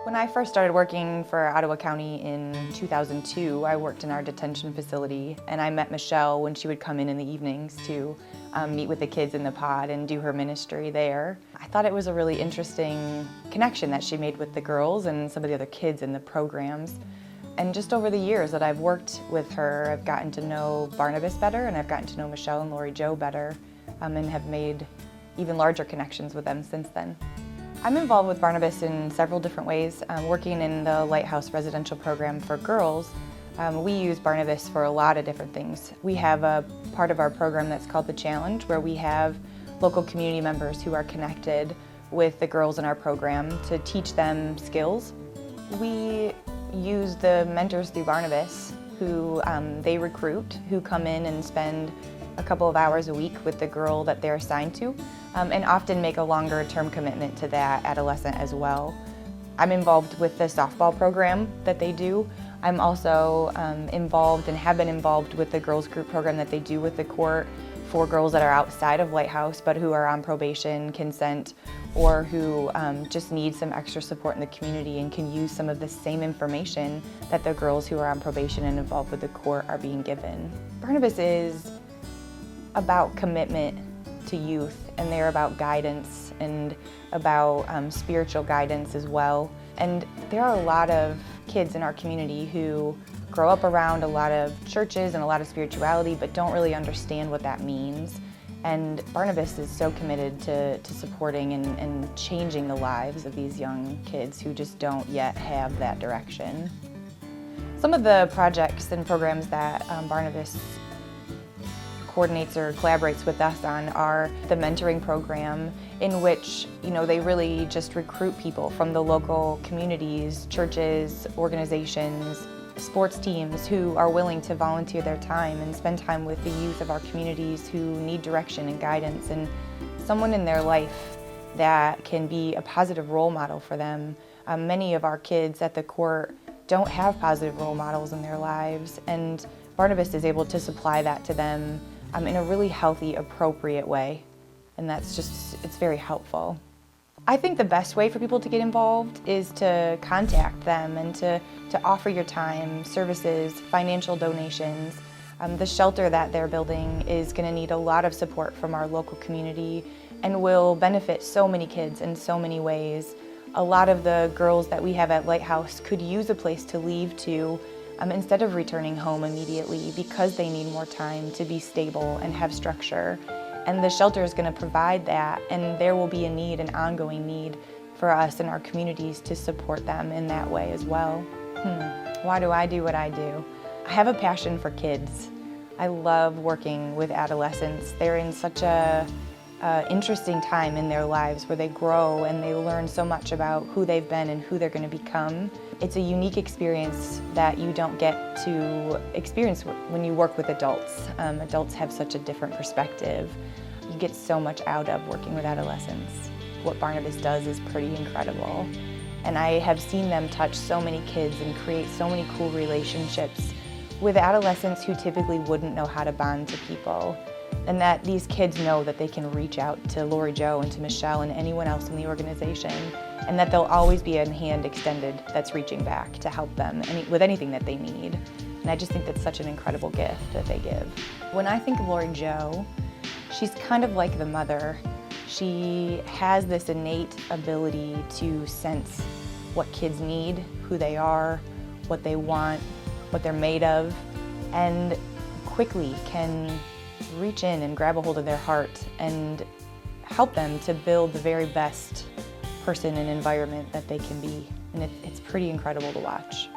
When I first started working for Ottawa County in 2002, I worked in our detention facility, and I met Michelle when she would come in the evenings to meet with the kids in the pod and do her ministry there. I thought it was a really interesting connection that she made with the girls and some of the other kids in the programs. And just over the years that I've worked with her, I've gotten to know Barnabas better, and I've gotten to know Michelle and Lori Jo better, and have made even larger connections with them since then. I'm involved with Barnabas in several different ways. Working in the Lighthouse residential program for girls, we use Barnabas for a lot of different things. We have a part of our program that's called The Challenge, where we have local community members who are connected with the girls in our program to teach them skills. We use the mentors through Barnabas, who they recruit, who come in and spend a couple of hours a week with the girl that they're assigned to, and often make a longer term commitment to that adolescent as well. I'm involved with the softball program that they do. I'm also involved and have been involved with the girls group program that they do with the court for girls that are outside of Lighthouse but who are on probation, consent, or who just need some extra support in the community and can use some of the same information that the girls who are on probation and involved with the court are being given. Barnabas is about commitment to youth, and they're about guidance and about spiritual guidance as well. And there are a lot of kids in our community who grow up around a lot of churches and a lot of spirituality but don't really understand what that means. And Barnabas is so committed to supporting and changing the lives of these young kids who just don't yet have that direction. Some of the projects and programs that Barnabas coordinates or collaborates with us on are the mentoring program, in which they really just recruit people from the local communities, churches, organizations, sports teams who are willing to volunteer their time and spend time with the youth of our communities who need direction and guidance and someone in their life that can be a positive role model for them. Many of our kids at the court don't have positive role models in their lives, and Barnabas is able to supply that to them in a really healthy, appropriate way, and it's very helpful. I think the best way for people to get involved is to contact them and to offer your time, services, financial donations. The shelter that they're building is going to need a lot of support from our local community and will benefit so many kids in so many ways. A lot of the girls that we have at Lighthouse could use a place to leave to instead of returning home immediately, because they need more time to be stable and have structure. And the shelter is going to provide that, and there will be a need, an ongoing need for us and our communities to support them in that way as well. Why do I do what I do? I have a passion for kids. I love working with adolescents. They're in such a interesting time in their lives where they grow and they learn so much about who they've been and who they're going to become. It's a unique experience that you don't get to experience when you work with adults. Adults have such a different perspective. You get so much out of working with adolescents. What Barnabas does is pretty incredible. And I have seen them touch so many kids and create so many cool relationships with adolescents who typically wouldn't know how to bond to people. And that these kids know that they can reach out to Lori Jo and to Michelle and anyone else in the organization, and that there'll always be a hand extended that's reaching back to help them with anything that they need. And I just think that's such an incredible gift that they give. When I think of Lori Jo, she's kind of like the mother. She has this innate ability to sense what kids need, who they are, what they want, what they're made of, and quickly can reach in and grab a hold of their heart and help them to build the very best person and environment that they can be. And it's pretty incredible to watch.